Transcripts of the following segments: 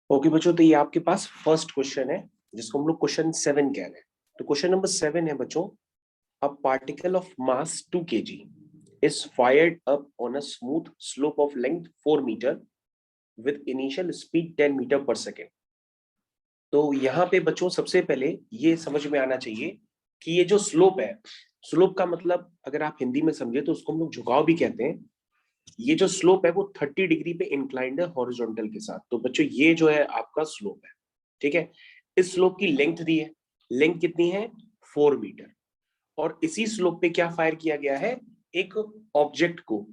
Okay बच्चों, तो ये आपके पास फर्स्ट क्वेश्चन है जिसको हम लोग क्वेश्चन 7 कह रहे हैं। तो क्वेश्चन नंबर 7 है बच्चों, a particle of mass 2 kg is fired up on a smooth slope of length 4 meter with initial speed 10 meter per second। तो यहाँ पे बच्चों सबसे पहले ये समझ में आना चाहिए कि ये जो स्लोप है, स्लोप का मतलब अगर आप हिंदी में समझे तो उसको हम लोग झुकाव भी कहते हैं। ये जो स्लोप है वो 30 डिग्री पे इंक्लाइंड है हॉरिजॉन्टल के साथ। तो बच्चों ये जो है आपका स्लोप है, ठीक है। इस स्लोप की लेंथ दी है, लेंथ कितनी है 4 मीटर। और इसी स्लोप पे क्या फायर किया गया है, एक ऑब्जेक्ट को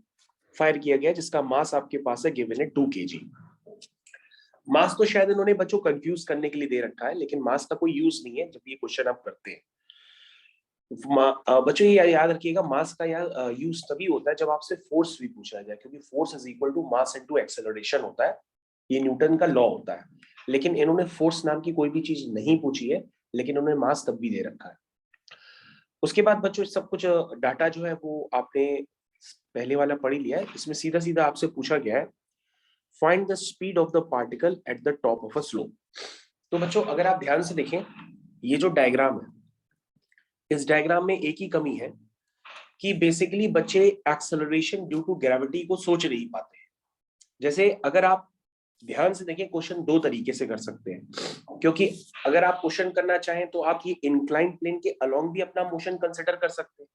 फायर किया गया जिसका मास आपके पास है, गिवन है 2 kg। मास तो शायद इन्होंने बच्चों कंफ्यूज करने के लिए दे रखा है, लेकिन मास का कोई यूज नहीं है जब ये क्वेश्चन आप करते हैं। बच्चों ये याद रखिएगा, मास का यूज तभी होता है जब आपसे फोर्स भी पूछा जाए, क्योंकि force is equal to mass into acceleration होता है। ये न्यूटन का लॉ होता है। लेकिन इन्होंने फोर्स नाम की कोई भी चीज नहीं पूछी है, लेकिन उन्होंने मास तब भी दे रखा है। उसके बाद बच्चों सब कुछ डाटा जो है वो आपने पहले वाला पढ़ ही लिया है। इसमें सीधा सीधा आपसे पूछा गया है, find the speed of the particle at the top of a slope. तो बच्चों अगर आप ध्यान से देखें, ये जो डायग्राम है, इस डायग्राम में एक ही कमी है कि बेसिकली बच्चे एक्सेलरेशन ड्यू टू ग्रेविटी को सोच नहीं पाते हैं। जैसे अगर आप ध्यान से देखें, क्वेश्चन दो तरीके से कर सकते हैं, क्योंकि अगर आप क्वेश्चन करना चाहें तो आप ये इंक्लाइंड प्लेन के अलोंग भी अपना मोशन कंसिडर कर सकते हैं।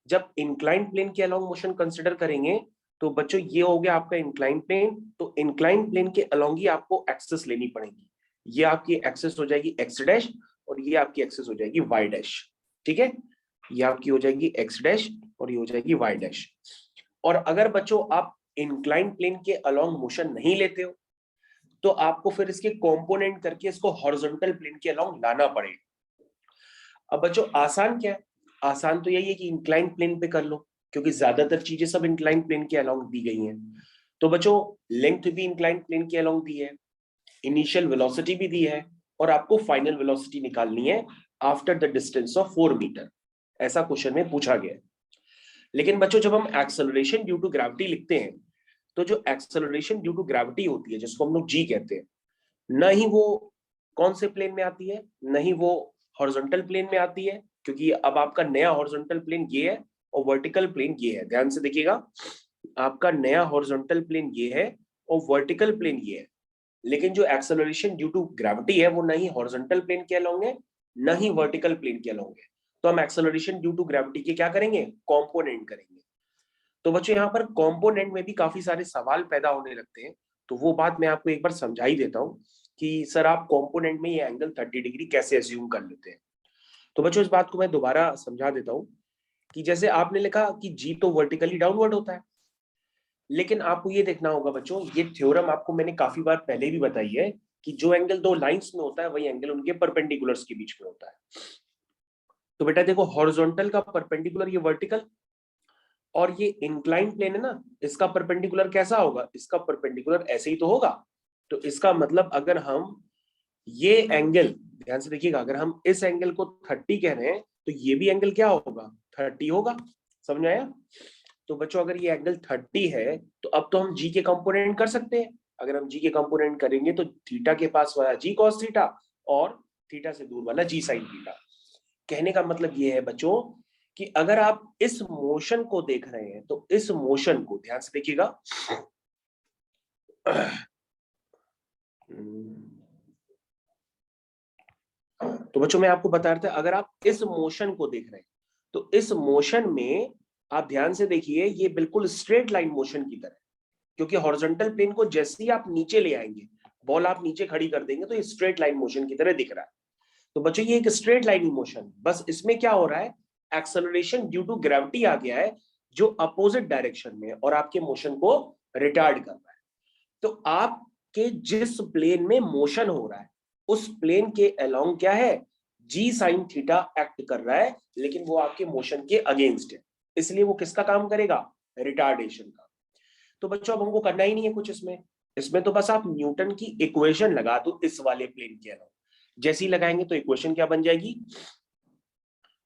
जब इंक्लाइंड प्लेन के अलोंग मोशन कंसिडर करेंगे तो बच्चों ये हो गया आपका इंक्लाइंड प्लेन। तो इंक्लाइंड प्लेन के अलोंग ही आपको एक्सेस लेनी पड़ेगी। ये आपकी एक्सेस हो जाएगी एक्स डैश और ये आपकी एक्सेस हो जाएगी वाई डैश, ठीक है। ये आपकी हो जाएगी एक्स डैश और ये हो जाएगी वाई डैश। और अगर बच्चों आप इंक्लाइंड प्लेन के अलोंग मोशन नहीं लेते हो तो आपको फिर इसके कंपोनेंट करके इसको हॉरिजॉन्टल प्लेन के अलोंग लाना पड़ेगा। अब बच्चों आसान क्या है, आसान तो यही है कि इंक्लाइंड प्लेन पे कर लो, क्योंकि ज्यादातर चीजें सब इंक्लाइंड प्लेन के अलोंग दी गई हैं। तो बच्चों लेंथ भी इंक्लाइंड प्लेन के अलोंग दी है, इनिशियल वेलोसिटी भी दी है, और आपको फाइनल वेलोसिटी निकालनी है after the distance of 4 metre. ऐसा क्वेश्चन में पूछा गया है। लेकिन बच्चों जब हम एक्सेलरेशन ड्यू टू ग्रेविटी लिखते हैं, तो जो एक्सेलरेशन ड्यू टू ग्रेविटी होती है जिसको हम लोग जी कहते हैं, न ही वो कौन से प्लेन में आती है, न ही वो हॉरिजॉन्टल प्लेन में आती है, क्योंकि अब आपका नया हॉरिजॉन्टल प्लेन ये है और वर्टिकल प्लेन ये है। ध्यान से देखिएगा, आपका नया हॉरिजॉन्टल प्लेन ये है और वर्टिकल प्लेन ये है। लेकिन जो एक्सेलरेशन ड्यू टू ग्रेविटी है वो न ही हॉरिजॉन्टल प्लेन के अलोंग है, न ही वर्टिकल प्लेन के अलोंग है। तो हम एक्सेलरेशन ड्यू टू ग्रेविटी के क्या करेंगे, कंपोनेंट करेंगे। तो बच्चों यहाँ पर कंपोनेंट में भी काफी सारे सवाल पैदा होने लगते हैं। तो वो बात मैं आपको एक बार समझा ही देता हूँ कि सर आप कंपोनेंट में ये एंगल 30 डिग्री कैसे अज्यूम कर लेते हैं। तो बच्चों इस बात को मैं दोबारा समझा देता हूँ कि जैसे आपने लिखा कि जी तो वर्टिकली डाउनवर्ड होता है, लेकिन आपको ये देखना होगा बच्चों, ये थ्योरम आपको मैंने काफी बार पहले भी बताई है कि जो एंगल दो लाइंस में होता है वही एंगल उनके परपेंडिकुलर्स के बीच में होता है। तो बेटा देखो, हॉरिजॉन्टल का परपेंडिकुलर ये वर्टिकल, और ये इंक्लाइन प्लेन है ना, इसका परपेंडिकुलर कैसा होगा, इसका परपेंडिकुलर ऐसे ही तो होगा। तो इसका मतलब अगर हम ये एंगल, ध्यान से देखिएगा, अगर हम इस एंगल को 30 कह रहे हैं तो ये भी एंगल क्या होगा, 30 होगा। समझ में आया। तो बच्चों अगर ये एंगल 30 है तो अब तो हम जी के कंपोनेंट कर सकते हैं। अगर हम जी के कंपोनेंट करेंगे तो थीटा के पास वाला जी कॉस थीटा और थीटा से दूर वाला जी साइन थीटा। कहने का मतलब ये है बच्चों कि अगर आप इस मोशन को देख रहे हैं तो इस मोशन को ध्यान से देखिएगा। तो बच्चों मैं आपको बता रहा था, अगर आप इस मोशन को देख रहे हैं तो इस मोशन में आप ध्यान से देखिए, ये बिल्कुल स्ट्रेट लाइन मोशन की तरह है, क्योंकि हॉरिजॉन्टल प्लेन को जैसे ही आप नीचे ले आएंगे, बॉल आप नीचे खड़ी कर देंगे तो ये स्ट्रेट लाइन मोशन की तरह दिख रहा है। तो बच्चों ये एक स्ट्रेट लाइन मोशन, बस इसमें क्या हो रहा है, एक्सेलरेशन ड्यू टू ग्रेविटी आ गया है जो अपोजिट डायरेक्शन में और आपके मोशन को रिटार्ड कर रहा है। तो आपके जिस प्लेन में मोशन हो रहा है उस प्लेन के अलोंग क्या है, जी साइन थीटा एक्ट कर रहा है, लेकिन वो आपके मोशन के अगेंस्ट है, इसलिए वो किसका काम करेगा, रिटार्डेशन का। तो बच्चों अब हमको करना ही नहीं है कुछ इसमें, इसमें तो बस आप न्यूटन की इक्वेशन लगा दो इस वाले प्लेन के अलावा। जैसे ही लगाएंगे तो इक्वेशन क्या बन जाएगी,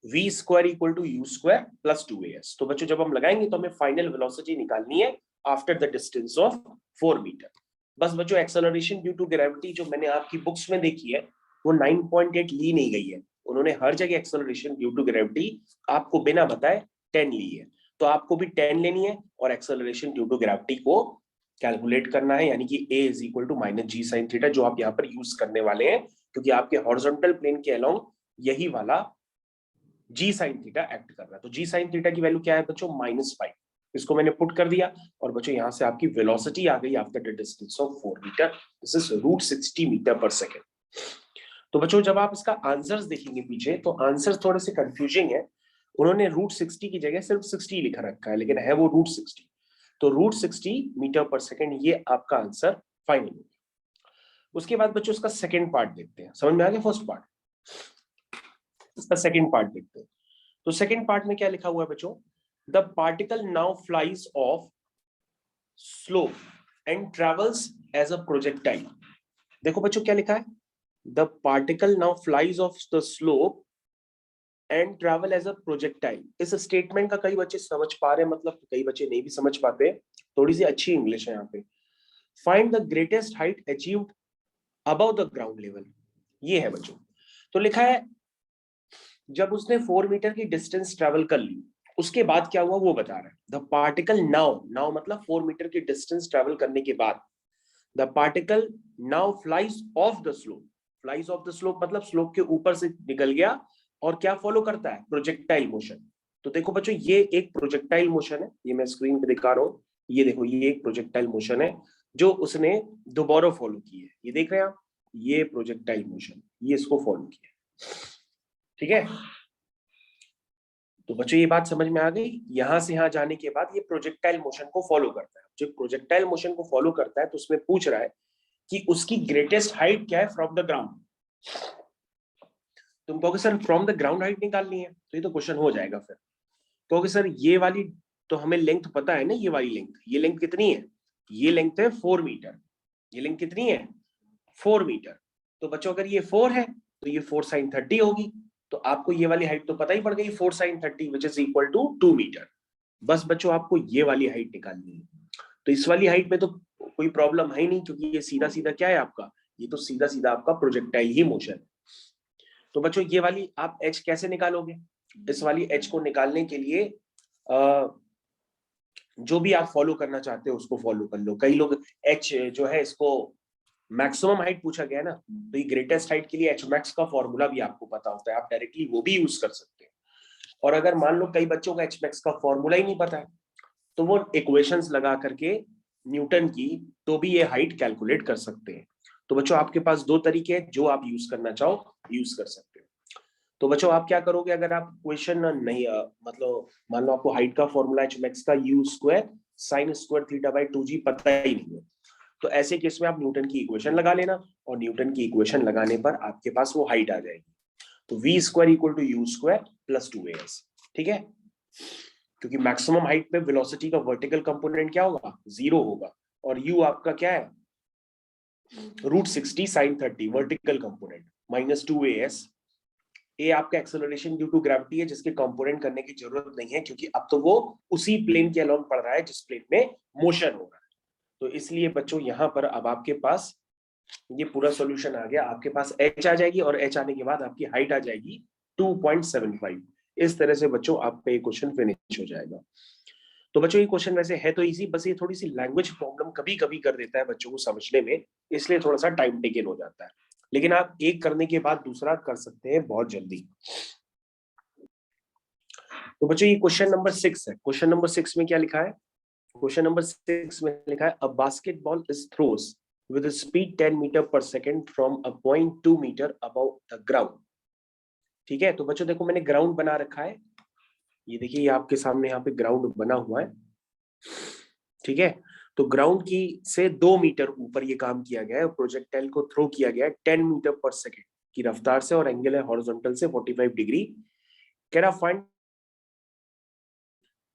v square equal to u square plus 2as। तो बच्चों जब हम लगाएंगे तो हमें फाइनल वेलोसिटी निकालनी है after the distance of 4 metre. बस बच्चों एक्सेलरेशन ड्यू टू ग्रेविटी जो मैंने आपकी बुक्स में देखी है वो 9.8 ली नहीं गई है, उन्होंने हर जगह एक्सेलरेशन ड्यू टू ग्रेविटी आपको बिना बताए 10 ली है, तो आपको भी 10 लेनी है और एक्सेलरेशन ड्यू टू ग्रेविटी को कैलकुलेट करना है, यानी कि a is equal to minus g sine theta, जो आप यहाँ पर यूज करने वाले हैं, क्योंकि आपके हॉरिजॉन्टल प्लेन के अलोंग यही वाला जी साइन थीटा एक्ट कर रहा है। तो जी साइन थीटा की वैल्यू क्या है बच्चों, -5, इसको मैंने पुट कर दिया और बच्चों यहां से आपकी वेलोसिटी आ गई after the distance of 4 metre, this is √60 metre per second. तो बच्चों जब आप इसका आंसर्स देखेंगे पीछे तो आंसर थोड़े से कंफ्यूजिंग है, उन्होंने √60 की जगह सिर्फ 60 लिखा रखा है, लेकिन है वो √60, तो √60 मीटर पर सेकेंड ये आपका आंसर फाइनल हो गया। उसके बाद बच्चों इसका सेकेंड पार्ट देखते हैं, समझ में आ गया फर्स्ट पार्ट, इसका सेकेंड पार्ट देखते हैं। तो सेकेंड पार्ट में क्या लिखा हुआ है बच्चों, the particle now flies off slope and travels as a projectile. देखो बच्चों क्या लिखा है, the particle now flies off the slope and travel as a projectile. इस स्टेटमेंट का कई बच्चे समझ पा रहे हैं, मतलब कई बच्चे नहीं भी समझ पाते, थोड़ी सी अच्छी इंग्लिश है यहाँ पे। Find the greatest height achieved above the ground level, ये है बच्चों। तो लिखा है जब उसने 4 मीटर की डिस्टेंस ट्रेवल कर ली उसके बाद क्या हुआ वो बता रहा है। द पार्टिकल नाउ, नाउ मतलब 4 मीटर की डिस्टेंस ट्रेवल करने के बाद, the particle now flies off the slope, flies off the slope मतलब स्लोप के ऊपर से निकल गया और क्या फॉलो करता है, प्रोजेक्टाइल मोशन। तो देखो बच्चों ये एक प्रोजेक्टाइल मोशन है, ये मैं स्क्रीन पे दिखा रहा हूँ, ये देखो ये एक प्रोजेक्टाइल मोशन है जो उसने दोबारा फॉलो की है, ये देख रहे हैं आप, ये प्रोजेक्टाइल मोशन, ये इसको फॉलो किया, ठीक है। तो बच्चों ये बात समझ में आ गई, यहां से यहां जाने के बाद ये प्रोजेक्टाइल मोशन को फॉलो करता है। जो प्रोजेक्टाइल मोशन को फॉलो करता है तो उसमें पूछ रहा है कि उसकी ग्रेटेस्ट हाइट क्या है फ्रॉम द ग्राउंड। तुम कहोगे sir from the ground height निकालनी है, तो ये तो क्वेश्चन हो जाएगा फिर। कहोगे सर ये वाली तो हमें लेंथ पता है ना, ये वाली लेंथ, ये लेंथ कितनी है, ये लेंथ है 4 मीटर, ये लेंथ कितनी है 4 मीटर। तो बच्चों अगर ये 4 है तो ये 4 sin 30 होगी, तो आपको ये वाली हाइट तो पता ही पड़ गई 4 sin 30 which is equal to 2 metre. बस बच्चों आपको ये वाली हाइट निकालनी है, तो इस वाली हाइट में तो कोई प्रॉब्लम है ही नहीं, क्योंकि ये सीधा सीधा क्या है आपका, ये तो सीधा सीधा आपका प्रोजेक्टाइल ही मोशन है। तो बच्चों ये वाली आप h कैसे निकालोगे, इस वाली h को निकालने के लिए जो भी आप फॉलो करना चाहते हो उसको फॉलो कर लो। कई लोग h जो है इसको मैक्सिमम हाइट पूछा गया है ना, तो ये ग्रेटेस्ट हाइट के लिए एच मैक्स का फॉर्मूला भी आपको पता होता है, आप डायरेक्टली वो भी यूज कर सकते हैं। और अगर मान लो कई बच्चों का एच मैक्स का फॉर्मूला ही नहीं पता है तो वो इक्वेशंस लगा करके न्यूटन की तो भी ये हाइट कैलकुलेट कर सकते हैं। तो बच्चों आपके पास दो तरीके हैं, जो आप यूज करना चाहो यूज कर सकते हो। तो बच्चों आप क्या करोगे, अगर आप क्वेश्चन नहीं मतलब मान लो आपको हाइट का फॉर्मूला एच मैक्स का you square sine square theta by 2g पता ही नहीं है, तो ऐसे केस में आप न्यूटन की इक्वेशन लगा लेना और न्यूटन की इक्वेशन लगाने पर आपके पास वो हाइट आ जाएगी। तो v square equal to u square plus 2as, ठीक है, क्योंकि मैक्सिमम हाइट पे वेलोसिटी का वर्टिकल कंपोनेंट क्या होगा, 0 होगा, और u आपका क्या है √60 sin 30 vertical component minus 2as। ए आपका एक्सेलरेशन ड्यू टू ग्रेविटी है जिसके कंपोनेंट करने की जरूरत नहीं है, क्योंकि अब तो वो उसी प्लेन के अलोंग पड़ रहा है जिस प्लेन में मोशन हो रहा है। तो इसलिए बच्चों यहाँ पर अब आपके पास ये पूरा सॉल्यूशन आ गया, आपके पास h आ जाएगी और h आने के बाद आपकी हाइट आ जाएगी 2.75। इस तरह से बच्चों आपका ये क्वेश्चन फिनिश हो जाएगा। तो बच्चों ये क्वेश्चन वैसे है तो इजी, बस ये थोड़ी सी लैंग्वेज प्रॉब्लम कभी कभी कर देता है बच्चों को समझने में, इसलिए थोड़ा सा टाइम टेकन हो जाता है, लेकिन आप एक करने के बाद दूसरा कर सकते हैं बहुत जल्दी। तो बच्चों ये क्वेश्चन नंबर 6 है। क्वेश्चन नंबर 6 में क्या लिखा है, क्वेश्चन नंबर 6 में लिखा है a basketball is throws with a speed 10 meter per second from a point 2 meter above the ground। ठीक है, तो बच्चों देखो मैंने ग्राउंड बना रखा है, ये देखिए ये आपके सामने यहाँ पे ग्राउंड बना हुआ है, ठीक है। तो ग्राउंड की से 2 मीटर ऊपर ये काम किया गया है, प्रोजेक्टाइल को थ्रो किया गया है 10 मीटर पर सेकेंड की रफ्तार से, और एंगल है हॉरिजॉन्टल से 45 degree. Can find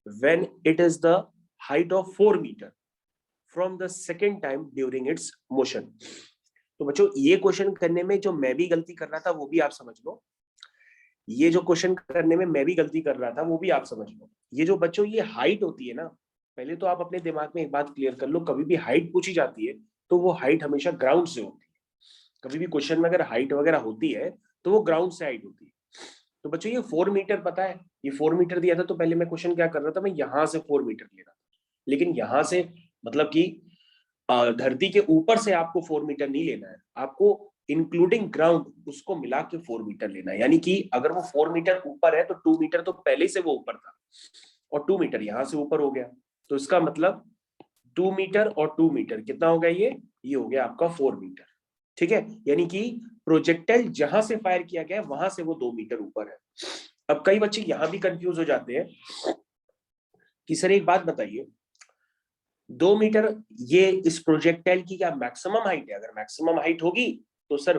when it is the height of 4 metre from the second time during its motion. तो बच्चों ये क्वेश्चन करने में जो मैं भी गलती कर रहा था वो भी आप समझ लो, ये जो क्वेश्चन करने में मैं भी गलती कर रहा था वो भी आप समझ लो। ये जो बच्चों ये हाइट होती है ना, पहले तो आप अपने दिमाग में एक बात क्लियर कर लो, कभी भी हाइट पूछी जाती है तो वो हाइट हमेशा ग्राउंड से होती है। कभी भी क्वेश्चन में अगर हाइट वगैरह होती है तो वो ग्राउंड से हाइट होती है। तो बच्चों ये 4 मीटर पता है, ये 4 मीटर दिया था, तो पहले मैं क्वेश्चन क्या कर रहा था, मैं यहां से 4 मीटर ले रहा था, लेकिन यहां से मतलब कि धरती के ऊपर से आपको 4 मीटर नहीं लेना है, आपको इंक्लूडिंग ग्राउंड उसको मिला के 4 मीटर लेना है। यानी कि अगर वो 4 मीटर ऊपर है तो 2 मीटर तो पहले से वो ऊपर था और 2 मीटर यहां से ऊपर हो गया, तो इसका मतलब 2 मीटर और 2 मीटर कितना हो गया, ये हो गया आपका 4 मीटर। ठीक है, यानी कि प्रोजेक्टाइल जहां से फायर किया गया वहां से वो 2 मीटर ऊपर है। अब कई बच्चे यहां भी कंफ्यूज हो जाते हैं कि सर एक बात बताइए, 2 मीटर ये इस प्रोजेक्टाइल की क्या मैक्सिमम हाइट है? अगर मैक्सिमम हाइट होगी तो सर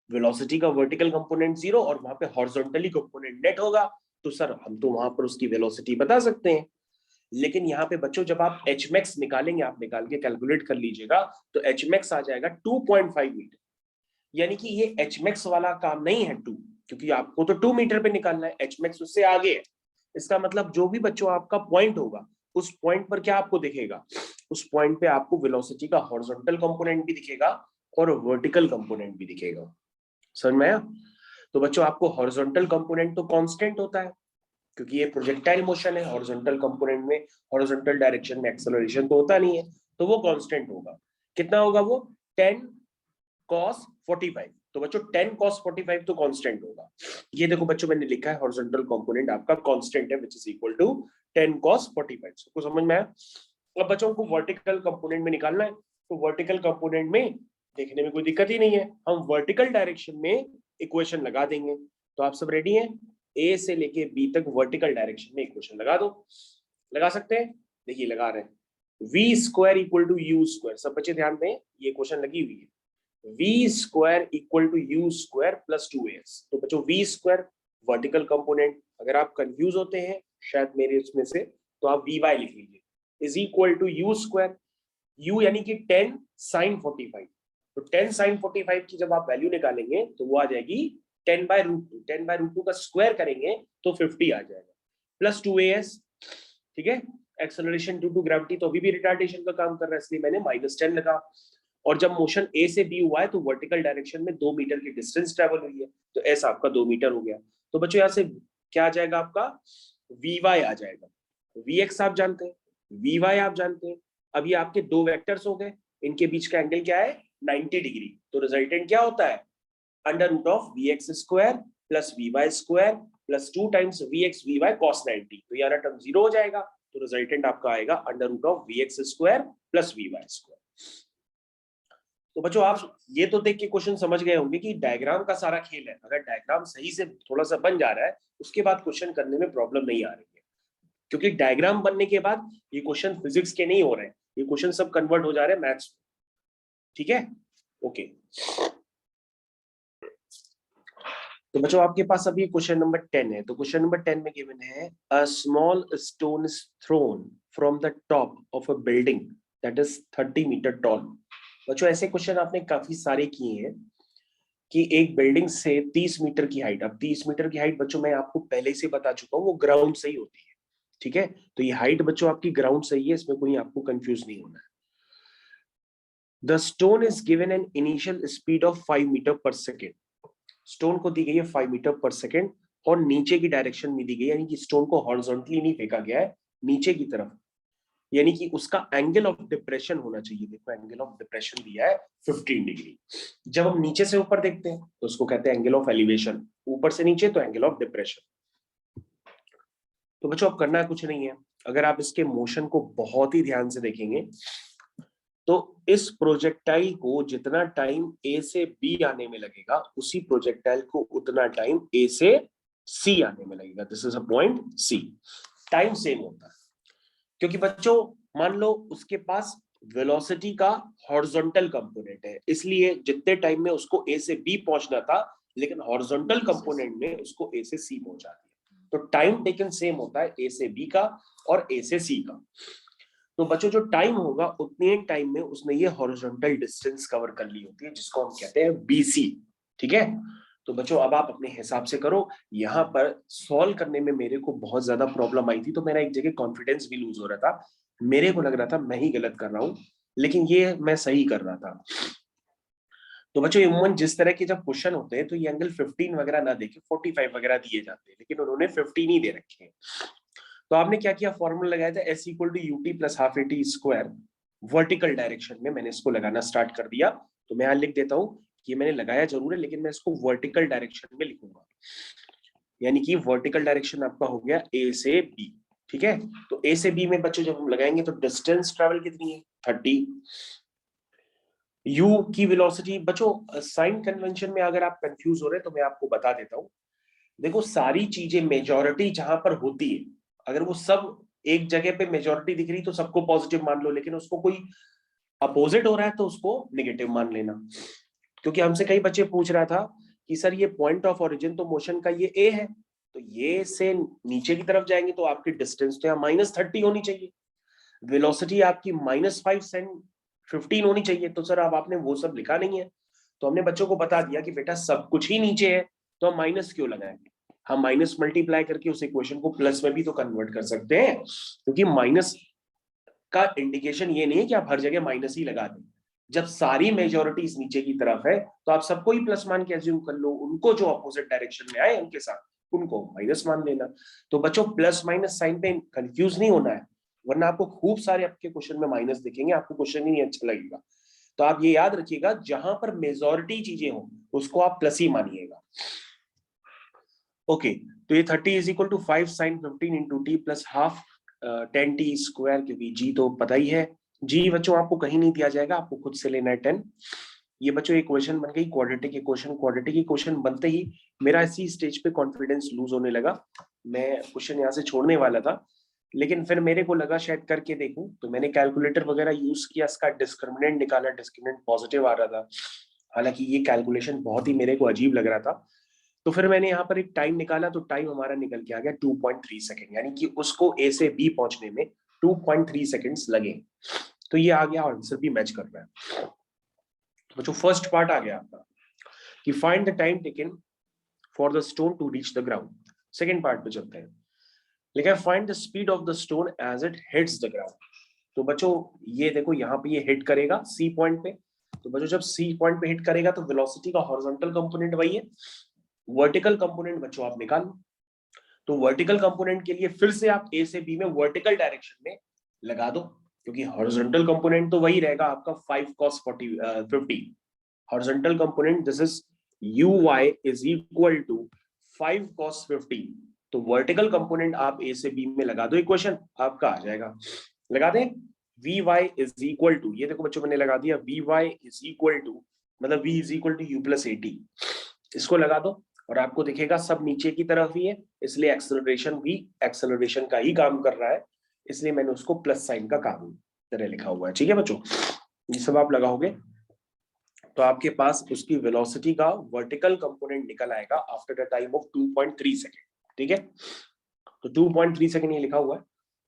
वेलोसिटी का वर्टिकल कंपोनेंट 0 और वहां पे हॉरिजॉन्टली कंपोनेंट नेट होगा, तो सर हम तो वहां पर उसकी वेलोसिटी बता सकते हैं। लेकिन यहाँ पे बच्चों जब आप एच मैक्स निकालेंगे, आप निकाल के कैलकुलेट कर लीजिएगा, तो एच मैक्स आ जाएगा 2.5 मीटर। यानी कि ये एच मैक्स वाला काम नहीं है 2, क्योंकि आपको तो 2 मीटर पे निकालना है, एच मैक्स उससे आगे है। इसका मतलब जो भी बच्चों आपका पॉइंट होगा उस पॉइंट पर क्या आपको दिखेगा, उस पॉइंट पे आपको वेलोसिटी का हॉरिजॉन्टल कंपोनेंट भी दिखेगा और वर्टिकल कंपोनेंट भी दिखेगा। समझ में आया? तो बच्चों आपको हॉरिजॉन्टल कंपोनेंट तो कांस्टेंट होता है, क्योंकि ये प्रोजेक्टाइल मोशन है, हॉरिजॉन्टल कंपोनेंट में हॉरिजॉन्टल डायरेक्शन में एक्सेलरेशन तो होता नहीं है, तो वो कांस्टेंट होगा। कितना होगा वो? 10 cos 45। तो बच्चों 10 cos 45 तो कांस्टेंट होगा। ये देखो बच्चों मैंने लिखा है हॉरिजॉन्टल कंपोनेंट आपका कांस्टेंट है which is equal to 10 cos 45। सबको समझ में आया? अब बच्चों को वर्टिकल कंपोनेंट में निकालना है, तो वर्टिकल कंपोनेंट में देखने में कोई दिक्कत ही नहीं है, हम वर्टिकल डायरेक्शन में इक्वेशन लगा देंगे। तो आप सब रेडी हैं? ए से लेके बी तक वर्टिकल डायरेक्शन में इक्वेशन लगा दो। लगा सकते हैं? देखिए लगा रहे हैं, v square equal to u square. सब बच्चे ध्यान दें, ये क्वेश्चन लगी हुई है, v square equal to u square plus 2as। तो बच्चों वी स्क्वायर वर्टिकल कंपोनेंट, अगर आप कंफ्यूज होते हैं शायद मेरे इसमें से, तो आप वी वाई लिख लीजिए, is equal to u square, u यानी कि 10 sin 45। तो 10 sin 45 की जब आप वैल्यू निकालेंगे तो वो आ जाएगी 10/√2। 10/√2 का स्क्वायर करेंगे तो 50 आ जाएगा, प्लस 2as। ठीक है, एक्सेलरेशन ड्यू टू ग्रेविटी तो अभी भी रिटार्डेशन का काम कर रहा है, इसलिए मैंने -10 लगा। और जब मोशन ए से बी हुआ है तो वर्टिकल डायरेक्शन में 2 मीटर की डिस्टेंस ट्रेवल हुई है, तो एस आपका 2 मीटर हो गया। तो बच्चों यहाँ से क्या आ जाएगा आपका? वी वाई आ जाएगा। वी एक्स आप जानते हैं, वी वाई आप जानते हैं। अब ये आपके दो वेक्टर्स हो गए, इनके बीच का एंगल क्या है? 90 डिग्री। तो रिजल्टेंट क्या होता है? Under root of v x square plus v y square plus 2 times v x v y cos 90। तो ये टर्म 0 हो जाएगा, तो रिजल्टेंट आपका आएगा under root of v x square plus v y square. तो बच्चों आप ये तो देख के क्वेश्चन समझ गए होंगे कि डायग्राम का सारा खेल है। अगर डायग्राम सही से थोड़ा सा बन जा रहा है उसके बाद क्वेश्चन करने में प्रॉब्लम नहीं आ रही है, क्योंकि डायग्राम बनने के बाद ये क्वेश्चन फिजिक्स के नहीं हो रहे हैं, ये क्वेश्चन सब कन्वर्ट हो जा रहे हैं मैथ्स। ठीक है, ओके। तो बच्चों आपके पास अभी क्वेश्चन नंबर 10 है। तो क्वेश्चन नंबर 10 में गिवन है a small stone is thrown from the top of a building that is 30 metre tall. बच्चों ऐसे क्वेश्चन आपने काफी सारे किए हैं कि एक बिल्डिंग से 30 मीटर की हाइट। अब 30 मीटर की हाइट बच्चों मैं आपको पहले से बता चुका हूँ, वो ग्राउंड से ही होती है। ठीक है, तो ये हाइट बच्चों आपकी ग्राउंड से ही है, इसमें कोई आपको कंफ्यूज नहीं होना है। The stone is given an initial speed of 5 metre per second. Stone को दी गई है 5 मीटर पर सेकेंड और नीचे की डायरेक्शन में दी गई है, यानी कि स्टोन को हॉरिजॉन्टली नहीं फेंका गया है, नीचे की तरफ, यानी कि उसका एंगल ऑफ डिप्रेशन होना चाहिए। देखो एंगल ऑफ डिप्रेशन दिया है 15 डिग्री। जब हम नीचे से ऊपर देखते हैं तो उसको कहते हैं एंगल ऑफ एलिवेशन, ऊपर से नीचे तो एंगल ऑफ डिप्रेशन। तो बच्चों अब करना कुछ नहीं है, अगर आप इसके मोशन को बहुत ही ध्यान से देखेंगे तो इस प्रोजेक्टाइल को जितना टाइम ए से बी आने में लगेगा उसी प्रोजेक्टाइल को उतना टाइम ए से सी आने में लगेगा। This is a point C. Time same होता है क्योंकि बच्चों मान लो उसके पास वेलोसिटी का हॉरिजॉन्टल कंपोनेंट है, इसलिए जितने टाइम में उसको ए से बी पहुंचना था, लेकिन हॉरिजॉन्टल कंपोनेंट में उसको ए से सी पहुंचा दिया। तो टाइम टेकन सेम होता है ए से बी का और ए से सी का। तो बच्चों जो टाइम होगा उतने टाइम में उसने ये हॉरिजॉन्टल डिस्टेंस कवर कर ली होती है, जिसको हम कहते हैं बीसी। ठीक है, तो बच्चों अब आप अपने हिसाब से करो। यहाँ पर सॉल्व करने में मेरे को बहुत ज्यादा प्रॉब्लम आई थी, तो मेरा एक जगह कॉन्फिडेंस भी लूज हो रहा था, मेरे को लग रहा था मैं ही गलत कर रहा हूँ, लेकिन ये मैं सही कर रहा था। तो बच्चों इमूमन जिस तरह के जब क्वेश्चन होते हैं तो ये एंगल 15 वगैरह ना देके 45 वगैरह दिए जाते हैं, लेकिन उन्होंने 15 ही दे रखे हैं। तो आपने क्या किया, फॉर्मूला लगाया था S equal to u t plus half a t square, vertical direction में मैंने इसको लगाना स्टार्ट कर दिया। तो मैं यहाँ लिख देता हूँ कि मैंने लगाया जरूर है, लेकिन मैं इसको वर्टिकल डायरेक्शन में लिखूंगा, यानी कि वर्टिकल डायरेक्शन आपका हो गया A से B। ठीक है, तो A से B में बच्चों जब हम लगाएंगे तो डिस्टेंस ट्रेवल कितनी है 30। U की वेलोसिटी, बच्चों साइन कन्वेंशन में अगर आप कंफ्यूज हो रहे हैं तो मैं आपको बता देता हूँ। देखो सारी चीजें मेजॉरिटी जहां पर होती है, अगर वो सब एक जगह पे मेजॉरिटी दिख रही तो सबको पॉजिटिव मान लो, लेकिन उसको कोई अपोजिट हो रहा है तो उसको नेगेटिव मान लेना। क्योंकि हमसे कई बच्चे पूछ रहा था कि सर ये पॉइंट ऑफ ओरिजिन तो मोशन का ये ए है, तो ये से नीचे की तरफ जाएंगे तो आपकी डिस्टेंस तो यहाँ -30 होनी चाहिए, वेलोसिटी आपकी -5 सेंट 15 होनी चाहिए। तो सर अब आपने वो सब लिखा नहीं है, तो हमने बच्चों को बता दिया कि बेटा सब कुछ ही नीचे है, तो हम माइनस क्यों लगाएंगे, हम माइनस मल्टीप्लाई करके उस इक्वेशन को प्लस में भी तो कन्वर्ट कर सकते हैं। क्योंकि माइनस का इंडिकेशन ये नहीं है कि आप हर जगह माइनस ही लगा दें। जब सारी मेजोरिटीज नीचे की तरफ है तो आप सबको ही प्लस मान के एज्यूम कर लो, उनको जो अपोजिट डायरेक्शन में आए उनके साथ उनको माइनस मान लेना। तो बच्चों प्लस माइनस साइन पे कंफ्यूज नहीं होना है, वरना आपको खूब सारे आपके क्वेश्चन में माइनस दिखेंगे, आपको क्वेश्चन ही नहीं अच्छा लगेगा। तो आप ये याद रखिएगा, जहां पर मेजोरिटी चीजें हो उसको आप प्लस ही मानिएगा। ओके, तो ये 30 is equal to 5 sine 15 into t plus half 10 t square, क्योंकि जी तो पता ही है, जी बच्चों आपको कहीं नहीं दिया जाएगा, आपको खुद से लेना है 10। ये बच्चों इक्वेशन बन गई क्वाड्रेटिक इक्वेशन। क्वाड्रेटिक इक्वेशन बनते ही मेरा इसी स्टेज पे कॉन्फिडेंस लूज होने लगा, मैं क्वेश्चन यहाँ से छोड़ने वाला था, लेकिन फिर मेरे को लगा शायद करके देखूं, तो मैंने कैलकुलेटर वगैरह यूज किया, इसका डिस्क्रिमिनेंट निकाला, डिस्क्रिमिनेंट पॉजिटिव आ रहा था। हालांकि ये कैलकुलेशन बहुत ही मेरे को अजीब लग रहा था, तो फिर मैंने यहाँ पर एक टाइम निकाला, तो टाइम हमारा निकल के आ गया 2.3 सेकेंड, यानी कि उसको ए से बी पहुंचने में 2.3 सेकेंड्स लगे। तो ये आ गया, आंसर भी मैच कर रहा है। तो जो फर्स्ट पार्ट आ गया आपका कि find the time taken for the stone to reach the ground. Second part पे चलते हैं, लिखा है find the speed of the stone as it hits the ground. तो बच्चों ये देखो यहाँ पे ये हिट करेगा सी पॉइंट पे, तो बच्चों जब सी पॉइंट पे हिट करेगा तो वेलोसिटी का हॉरिजॉन्टल कंपोनेंट वही है, वर्टिकल कंपोनेंट बच्चों आप निकाल लो। तो वर्टिकल कंपोनेंट के लिए फिर से आप ए से बी में वर्टिकल डायरेक्शन में लगा दो, क्योंकि हॉरिजॉन्टल कंपोनेंट तो वही रहेगा आपका 5 cos 50 horizontal component this is uy is equal to 5 cos 50। तो वर्टिकल कंपोनेंट आप ए से बी में लगा दो, इक्वेशन आपका आ जाएगा। लगा दें, vy इज इक्वल टू, ये देखो बच्चों मैंने लगा दिया, vy इज इक्वल टू मतलब v is equal to u plus 80, इसको लगा दो और आपको दिखेगा सब नीचे की तरफ ही है, इसलिए एक्सेलरेशन भी एक्सेलरेशन का ही काम कर रहा है, इसलिए मैंने उसको प्लस साइन का काम तरह लिखा हुआ है। ठीक है बच्चों, ये सब आप लगाओगे तो आपके पास उसकी वेलोसिटी का वर्टिकल कंपोनेंट निकल आएगा after the time of 2.3 second. ठीक है, तो 2.3 सेकेंड ये लिखा हुआ है,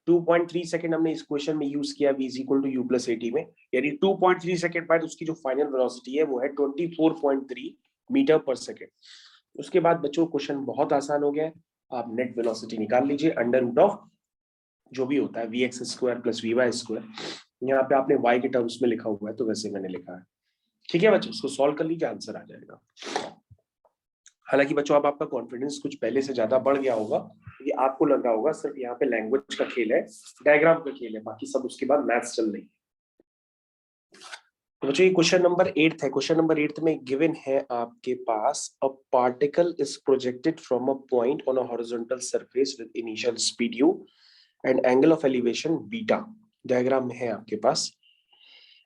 2.3 सेकेंड हमने इस क्वेश्चन में यूज किया v equal to u plus 80 में, यानी 2.3 सेकेंड बाद उसकी जो फाइनल वेलोसिटी है वो है 24.3 मीटर पर सेकेंड। उसके बाद बच्चों क्वेश्चन बहुत आसान हो गया है, आप नेट वेलोसिटी निकाल लीजिए अंडर रूट ऑफ जो भी होता है vx square plus vy square, यहाँ पे आपने y के टर्म्स में लिखा हुआ है तो वैसे मैंने लिखा है। ठीक है बच्चों, उसको सॉल्व कर लीजिए, आंसर आ जाएगा। हालांकि बच्चों अब आपका कॉन्फिडेंस कुछ पहले से ज्यादा बढ़ गया होगा, क्योंकि आपको लग रहा होगा सिर्फ यहाँ पे लैंग्वेज का खेल है, डायग्राम का खेल है, बाकी सब उसके बाद मैथ्स चल रही है। तो बच्चों ये क्वेश्चन नंबर 8 है। क्वेश्चन नंबर 8 में गिवन है आपके पास, a particle is projected from a point on a horizontal surface with initial speed u and angle of elevation beta. Diagram में है आपके पास,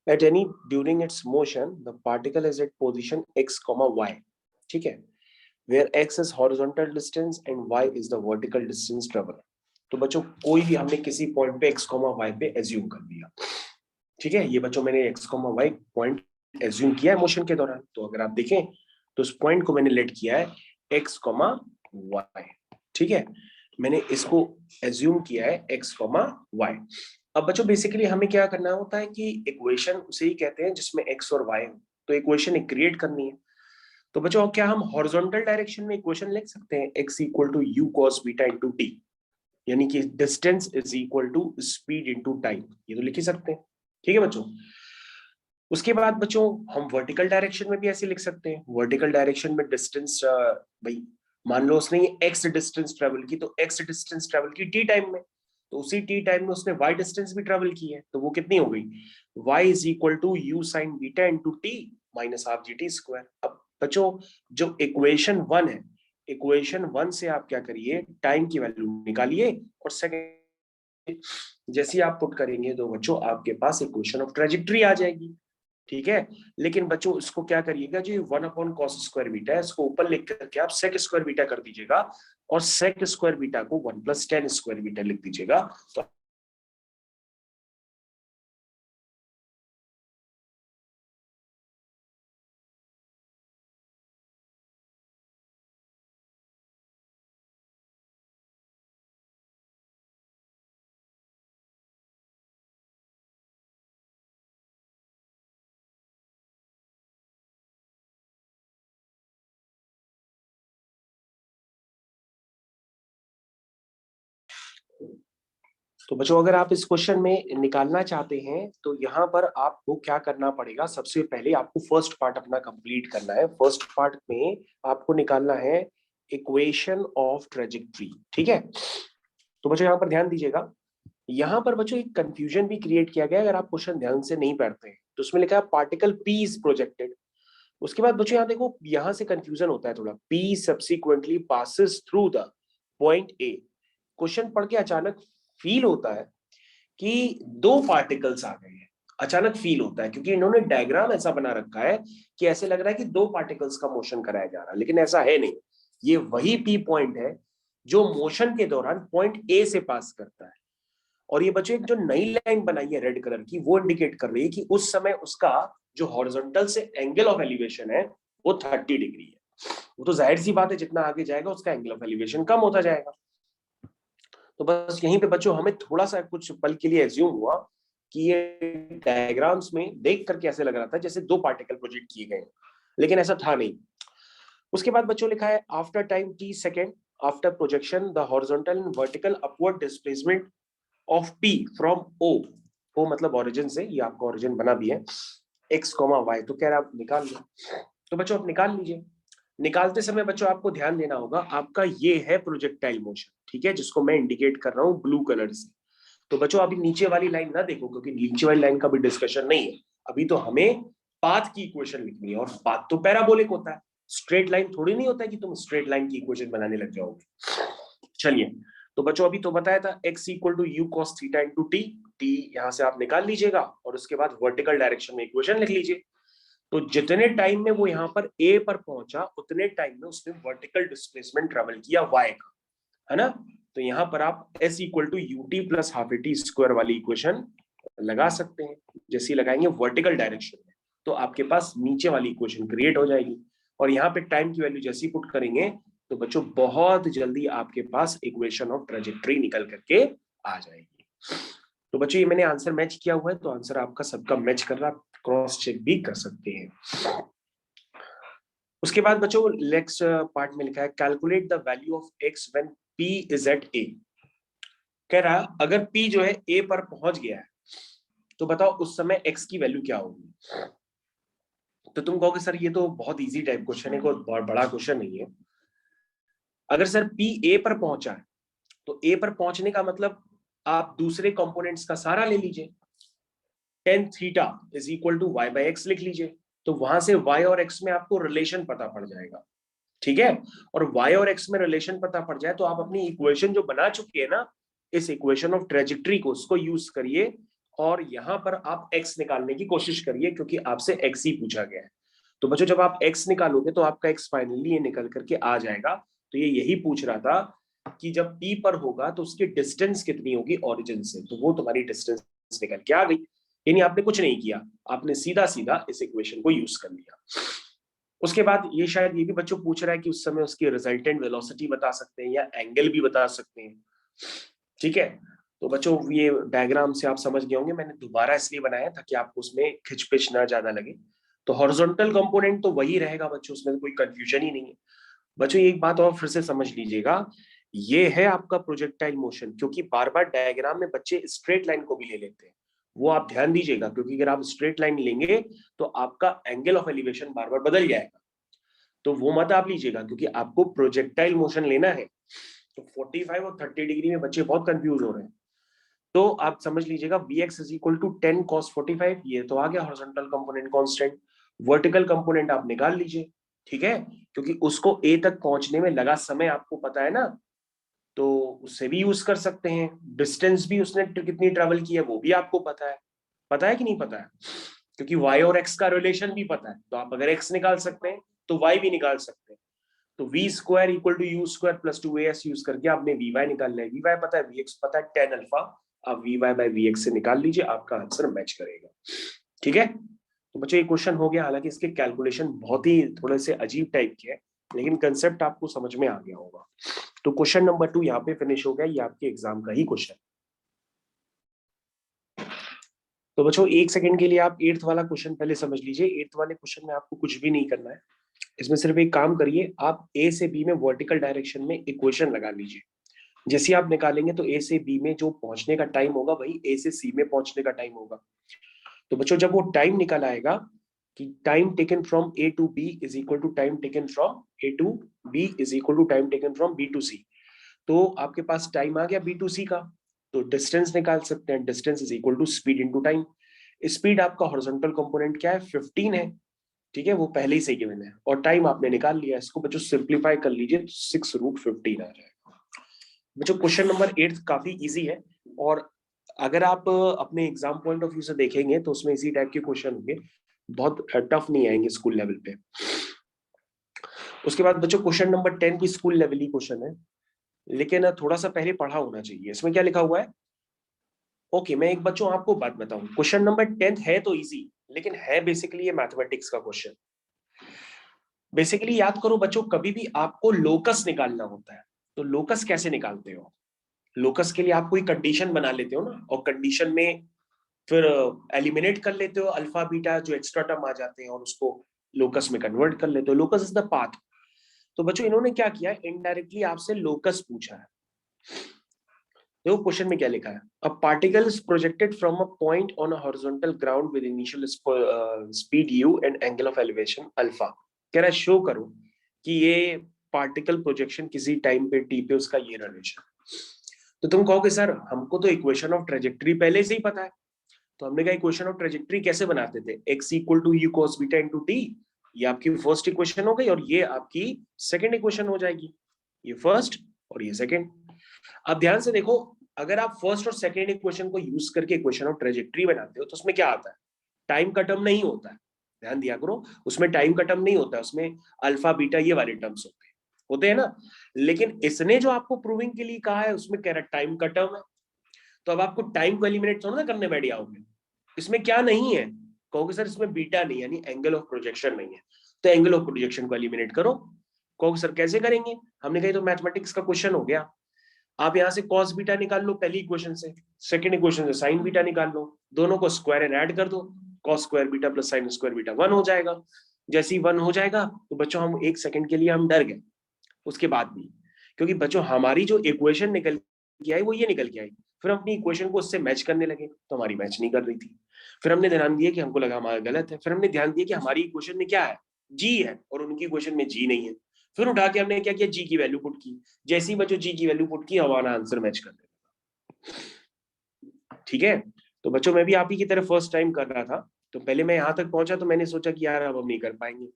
at any during its motion the particle is at position x, y। ठीक है, where x is horizontal distance and y is the vertical distance traveled। तो बच्चों कोई भी हमने किसी पॉइंट पे x, y पे एज्यूम कर लिया। ठीक है, ये बच्चों मैंने x, y पॉइंट एज्यूम किया है मोशन के दौरान, तो अगर आप देखें तो उस पॉइंट को मैंने लेट किया है x, y। ठीक है, मैंने इसको एज्यूम किया है x, y। अब बच्चों बेसिकली हमें क्या करना होता है कि इक्वेशन उसे ही कहते हैं जिसमें x और y हो, तो इक्वेशन एक क्रिएट करनी है। तो बच्चों क्या हम हॉरिजॉन्टल डायरेक्शन में इक्वेशन लिख सकते हैं, x equal to u cos बीटा इंटू टी, यानी कि distance is equal to speed into time, ये तो लिख ही सकते हैं। ठीक है बच्चों, उसके बाद बच्चों हम वर्टिकल डायरेक्शन में भी ऐसे लिख सकते हैं। वर्टिकल डायरेक्शन में डिस्टेंस भाई मान लो उसने एक्स डिस्टेंस ट्रेवल की, तो एक्स डिस्टेंस ट्रेवल की टी टाइम में, तो उसी टी टाइम में उसने वाई डिस्टेंस भी ट्रेवल की है, तो वो कितनी हो गई, y is equal to u sine beta into t minus half g t square. अब बच्चों जो इक्वेशन 1 है, इक्वेशन 1 से आप क्या करिए, टाइम की वैल्यू निकालिए और सेकंड जैसे आप पुट करेंगे तो बच्चों आपके पास इक्वेशन ऑफ ट्रेजेक्ट्री आ जाएगी। ठीक है, लेकिन बच्चों इसको क्या करिएगा, जो 1/cos² बीटा है इसको ऊपर लिख करके आप sec² बीटा कर दीजिएगा और sec² बीटा को 1+tan² बीटा लिख दीजिएगा। तो बच्चों अगर आप इस क्वेश्चन में निकालना चाहते हैं तो यहाँ पर आपको क्या करना पड़ेगा, सबसे पहले आपको फर्स्ट पार्ट अपना कंप्लीट करना है। फर्स्ट पार्ट में आपको निकालना है इक्वेशन ऑफ ट्रेजेक्ट्री। ठीक है, तो बच्चों यहाँ पर ध्यान दीजिएगा, यहाँ पर बच्चों एक कंफ्यूजन भी क्रिएट किया गया है। अगर आप क्वेश्चन ध्यान से नहीं पढ़ते हैं तो उसमें लिखा है पार्टिकल पी इज प्रोजेक्टेड। उसके बाद बच्चों यहाँ देखो, यहाँ से कंफ्यूजन होता है थोड़ा, P subsequently passes through the point A. Question पढ़ के अचानक फील होता है कि दो पार्टिकल्स आ गए हैं, अचानक फील होता है क्योंकि इन्होंने डायग्राम ऐसा बना रखा है कि ऐसे लग रहा है कि दो पार्टिकल्स का मोशन कराया जा रहा है, लेकिन ऐसा है नहीं। ये वही पी पॉइंट है जो मोशन के दौरान पॉइंट ए से पास करता है। और ये बच्चों एक जो नई लाइन बनाई है रेड कलर की, वो इंडिकेट कर रही है कि उस समय उसका जो हॉरिजॉन्टल से एंगल ऑफ एलिवेशन है वो 30 डिग्री है। वो तो जाहिर सी बात है, जितना आगे जाएगा उसका एंगल ऑफ एलिवेशन कम होता जाएगा। तो बस यहीं पे बच्चों हमें थोड़ा सा कुछ पल के लिए एज्यूम हुआ कि ये डायग्राम्स में देख करके ऐसे लग रहा था जैसे दो पार्टिकल प्रोजेक्ट किए गए, लेकिन ऐसा था नहीं। उसके बाद बच्चों लिखा है after time t second after projection the horizontal and vertical upward displacement of p from o मतलब ओरिजिन से, ये आपका ओरिजिन बना भी है x, y, तो कह रहा आप निकाल लो। तो बच्चों आप निकाल लीजिए। निकालते समय बच्चों आपको ध्यान देना होगा, आपका ये है प्रोजेक्टाइल मोशन, ठीक है, जिसको मैं इंडिकेट कर रहा हूँ ब्लू कलर से। तो बच्चों अभी नीचे वाली लाइन ना देखो, क्योंकि नीचे वाली लाइन का भी डिस्कशन नहीं है। अभी तो हमें पाथ की इक्वेशन लिखनी है, और पाथ तो पैराबोलिक होता है, स्ट्रेट लाइन थोड़ी नहीं होता है कि तुम स्ट्रेट लाइन की इक्वेशन बनाने लग जाओगे। चलिए, तो बच्चों अभी तो बताया था x equal to u cos theta into t, t यहां से आप निकाल लीजिएगा और उसके बाद वर्टिकल डायरेक्शन में इक्वेशन लिख लीजिए। तो जितने टाइम में वो यहाँ पर ए पर पहुंचा उतने टाइम में उसने वर्टिकल डिस्प्लेसमेंट ट्रेवल किया y का, है ना। तो यहाँ पर आप s equal to u t plus half a t square वाली इक्वेशन लगा सकते हैं। जैसे ही लगाएंगे वर्टिकल डायरेक्शन में, तो आपके पास नीचे वाली इक्वेशन क्रिएट हो जाएगी। और यहाँ पे टाइम की वैल्यू जैसी पुट करेंगे तो बच्चों बहुत जल्दी आपके पास इक्वेशन ऑफ ट्रेजेक्ट्री निकल करके आ जाएगी। तो बच्चों ये मैंने आंसर मैच किया हुआ है, तो आंसर आपका सबका मैच कर रहा है, क्रॉस चेक भी कर सकते हैं। उसके बाद बच्चों नेक्स्ट पार्ट में लिखा है calculate the value of x when p is at a। कह रहा अगर p जो है a पर पहुंच गया है तो बताओ उस समय x की वैल्यू क्या होगी। तो तुम कहोगे सर ये तो बहुत इजी टाइप क्वेश्चन है, कोई बहुत बड़ा क्वेश्चन नहीं है। अगर सर p a पर पहुंचा है तो a पर पहुंचने का मतलब आप दूसरे कंपोनेंट्स का सारा ले लीजिए, tan theta is equal to y by x लिख लीजिए। तो वहां से y और x में आपको रिलेशन पता पड़ जाएगा, ठीक है। और y और x में रिलेशन पता पड़ जाए तो आप अपनी इक्वेशन जो बना चुकी है ना, इस इक्वेशन ऑफ ट्रेजेक्ट्री को उसको यूज करिए और यहां पर आप x निकालने की कोशिश करिए, क्योंकि आपसे x ही पूछा गया है। तो बच्चों जब आप x निकालोगे तो आपका x फाइनली ये निकल करके आ जाएगा। तो ये यही पूछ रहा था कि जब p पर होगा तो उसकी डिस्टेंस कितनी होगी ओरिजिन से, तो वो तुम्हारी डिस्टेंस निकल के आ गई। यानी आपने कुछ नहीं किया, आपने सीधा सीधा इस इक्वेशन को यूज कर लिया। उसके बाद ये शायद ये भी बच्चों पूछ रहा है कि उस समय उसकी रिजल्टेंट वेलोसिटी बता सकते हैं या एंगल भी बता सकते हैं, ठीक है। तो बच्चों ये डायग्राम से आप समझ गए होंगे, मैंने दोबारा इसलिए बनाया ताकि आपको उसमें खिचपिच ना ज्यादा लगे। तो हॉरिजॉन्टल कंपोनेंट तो वही रहेगा बच्चों, उसमें कोई कंफ्यूजन ही नहीं है। बच्चों एक बात और फिर से समझ लीजिएगा, ये है आपका प्रोजेक्टाइल मोशन, क्योंकि बार बार डायग्राम में बच्चे स्ट्रेट लाइन को भी ले लेते हैं। वो आप ध्यान दीजिएगा, क्योंकि अगर आप स्ट्रेट लाइन लेंगे तो आपका एंगल ऑफ एलिवेशन बार बार बदल जाएगा, तो वो मत आप लीजिएगा, क्योंकि आपको प्रोजेक्टाइल मोशन लेना है। तो 45 और 30 डिग्री में बच्चे बहुत कंफ्यूज हो रहे हैं। तो आप समझ लीजिएगा Vx is equal to 10 cos 45, ये तो आ गया horizontal component constant. Vertical component आप निकाल लीजिए, ठीक है, क्योंकि उसको ए तक पहुंचने में लगा समय आपको पता है ना, तो उससे भी यूज कर सकते हैं। डिस्टेंस भी उसने कितनी ट्रेवल की है वो भी आपको पता है कि नहीं पता है, क्योंकि y और x का रिलेशन भी पता है, तो आप अगर x निकाल सकते हैं तो y भी निकाल सकते हैं। तो v square equal to u square plus 2as use करके आपने vy निकाल लिया, vy पता है, vx पता है, tan अल्फा, आप vy बाय vx से निकाल लीजिए, आपका आंसर मैच करेगा। ठीक है, तो बच्चों ये क्वेश्चन हो गया। हालांकि इसके कैलकुलेशन बहुत ही थोड़े से अजीब टाइप के हैं, लेकिन कंसेप्ट आपको समझ में आ गया होगा। तो क्वेश्चन नंबर 2 यहाँ पे फिनिश हो गया, ये आपके एग्जाम का ही क्वेश्चन। तो बच्चों एक सेकंड के लिए आप 8th वाला क्वेश्चन पहले समझ लीजिए। 8th वाले क्वेश्चन में आपको कुछ भी नहीं करना है, इसमें सिर्फ एक काम करिए, आप ए से बी में वर्टिकल डायरेक्शन में इक्वेशन लगा लीजिए। जैसे आप निकालेंगे तो ए से बी में जो पहुंचने का टाइम होगा वही ए से सी में पहुंचने का टाइम होगा। तो बच्चों जब वो टाइम निकल आएगा कि time taken from A to B is equal to time taken from A to B is equal to time taken from B to C, तो आपके पास टाइम आ गया बी टू सी का, तो डिस्टेंस निकाल सकते हैं, distance is equal to speed into time. Speed आपका horizontal component क्या है, 15 है, ठीक है, वो पहले ही से गिवन है, और टाइम आपने निकाल लिया। इसको बच्चों सिंप्लीफाई कर लीजिए, 6√15 आ जाएगा। बच्चों क्वेश्चन नंबर 8 काफी इजी है, और अगर आप अपने एग्जाम पॉइंट ऑफ व्यू से देखेंगे तो उसमें इसी टाइप के क्वेश्चन होंगे, बहुत टफ नहीं आएंगे स्कूल लेवल पे। उसके बाद बच्चों क्वेश्चन नंबर 10 भी स्कूल लेवल ही क्वेश्चन है, लेकिन थोड़ा सा पहले पढ़ा होना चाहिए। इसमें क्या लिखा हुआ है, ओके मैं एक बच्चों आपको बात बताऊं, क्वेश्चन नंबर 10 है तो इजी, लेकिन है बेसिकली ये मैथमेटिक्स का क्वेश्चन। बेसिकली याद करो बच्चों, कभी भी आपको लोकस निकालना होता है, तो लोकस कैसे निकालते हो, लोकस के लिए आप कोई कंडीशन बना लेते हो ना, और कंडीशन में फिर एलिमिनेट कर लेते हो अल्फा बीटा जो एक्स्ट्रा टर्म आ जाते हैं, और उसको लोकस में कन्वर्ट कर लेते हो। Locus is the path. तो बच्चों इन्होंने क्या किया, इनडायरेक्टली आपसे लोकस पूछा है। देखो क्वेश्चन में क्या लिखा है, a particle is projected from a point on a horizontal ground with initial speed u and angle of elevation alpha. कह रहा है शो करो कि ये पार्टिकल प्रोजेक्शन किसी टाइम पे टी पे उसका ये रिलेशन। तो तुम कहोगे सर हमको तो इक्वेशन ऑफ ट्रेजेक्टरी पहले से ही पता है, तो हमने कहा इक्वेशन ऑफ ट्रेजेक्टरी कैसे बनाते थे, x equal to u cos beta into t, ये आपकी फर्स्ट इक्वेशन हो गई, और ये आपकी सेकंड इक्वेशन हो जाएगी, ये फर्स्ट और ये सेकंड। अब ध्यान से देखो, अगर आप फर्स्ट और सेकंड इक्वेशन को यूज करके इक्वेशन ऑफ ट्रेजेक्टरी बनाते हो तो उसमें क्या आता है, टाइम का टर्म नहीं होता है, ध्यान दिया करो, उसमें टाइम का टर्म नहीं होता है, उसमें अल्फा बीटा ये वाले टर्म्स होते हैं ना। लेकिन इसने जो आपको प्रूविंग के लिए कहा है उसमें कह रहा है टाइम का टर्म है, तो अब आपको टाइम को एलिमिनेट थोड़ा ना करने बैठ जाओगे। इसमें क्या नहीं है, कहोगे सर इसमें बीटा नहीं यानी एंगल ऑफ प्रोजेक्शन नहीं है, तो एंगल ऑफ प्रोजेक्शन को एलिमिनेट करो। कहोगे सर कैसे करेंगे, हमने कहा तो मैथमेटिक्स का क्वेश्चन हो गया। आप यहाँ से cos बीटा निकाल लो पहली इक्वेशन से, सेकंड इक्वेशन से sin बीटा निकाल लो, दोनों को स्क्वायर एंड ऐड कर दो, cos square beta plus sin square beta 1 हो जाएगा। जैसे ही 1 हो जाएगा तो बच्चों हम एक सेकंड के लिए हम डर गए उसके बाद भी, क्योंकि बच्चों हमारी जो इक्वेशन निकल के आई वो ये निकल के आई, फिर हम अपनी इक्वेशन को उससे मैच करने लगे तो हमारी मैच नहीं कर रही थी। फिर हमने ध्यान दिया कि हमको लगा हमारा गलत है, फिर हमने ध्यान दिया कि हमारी इक्वेशन में क्या है, जी है, और उनकी इक्वेशन में जी नहीं है। फिर उठा के हमने क्या किया, जी की वैल्यू पुट की, जैसे ही बच्चों जी की वैल्यू पुट की हमारा आंसर मैच कर देगा। ठीक है, तो बच्चों मैं भी आप ही की तरह फर्स्ट टाइम कर रहा था, तो पहले मैं यहाँ तक पहुंचा तो मैंने सोचा कि यार अब हम नहीं कर पाएंगे,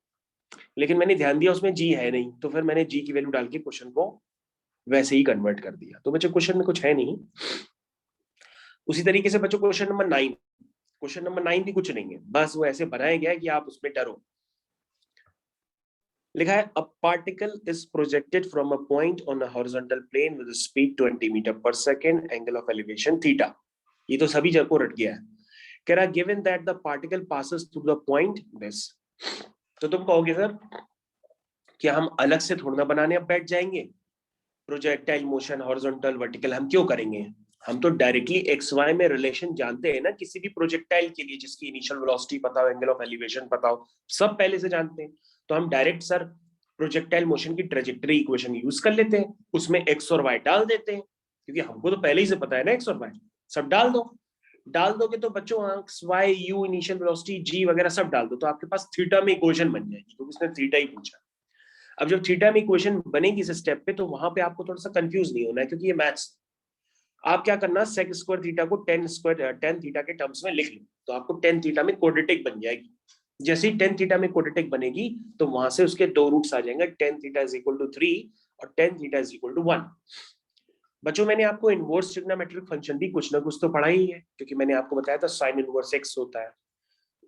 लेकिन मैंने ध्यान दिया उसमें जी है नहीं, तो फिर मैंने जी की वैल्यू डाल के क्वेश्चन को वैसे ही कन्वर्ट कर दिया। तो बच्चों क्वेश्चन में कुछ है नहीं। उसी तरीके से बच्चों क्वेश्चन नंबर 9, क्वेश्चन नंबर 9 भी कुछ नहीं है, बस वो ऐसे बनाया गया है कि आप उसमें डरो। लिखा है a particle is projected from a point on a horizontal plane with speed 20 metre per second, angle of elevation theta. ये तो सभी जगह को रट गया है। कह रहा given that the particle passes through the point this. तो तुम कहोगे सर कि हम अलग से थोड़ा ना बनाने अब बैठ जाएंगे, प्रोजेक्टाइल मोशन हॉरिजॉन्टल वर्टिकल हम क्यों करेंगे, हम तो डायरेक्टली एक्स वाई में रिलेशन जानते हैं ना, किसी भी प्रोजेक्टाइल के लिए जिसकी इनिशियल वेलोसिटी पता हो, एंगल ऑफ एलिवेशन पता हो, सब पहले से जानते हैं। तो हम डायरेक्ट सर प्रोजेक्टाइल मोशन की ट्रेजेक्टरी इक्वेशन यूज कर लेते हैं, उसमें एक्स और वाई डाल देते हैं, क्योंकि हमको तो पहले ही से पता है ना एक्स और वाई, सब डाल दो। डाल दोगे तो बच्चों X Y U initial velocity G वगैरह सब डाल दो तो आपके पास थीटा में इक्वेशन बन जाएगी, क्योंकि उसने थीटा ही पूछा। अब जब थीटा में इक्वेशन बनेगी इस स्टेप पे, तो वहां पे आपको थोड़ा सा कंफ्यूज नहीं होना है, क्योंकि ये मैथ्स। आप क्या करना, सेक स्क्वायर थीटा को टेन थीटा के टर्म्स में लिख लो, तो आपको टेन थीटा में क्वाड्रेटिक बन जाएगी। जैसे ही टेन थीटा में क्वाड्रेटिक बनेगी, तो वहां से उसके दो रूट्स आ जाएंगे, tan theta is equal to 3 और tan theta is equal to 1। बच्चों मैंने आपको इनवर्स ट्रिग्नोमेट्रिक फंक्शन भी कुछ ना कुछ तो पढ़ा ही है, क्योंकि मैंने आपको बताया था साइन इनवर्स एक्स होता है,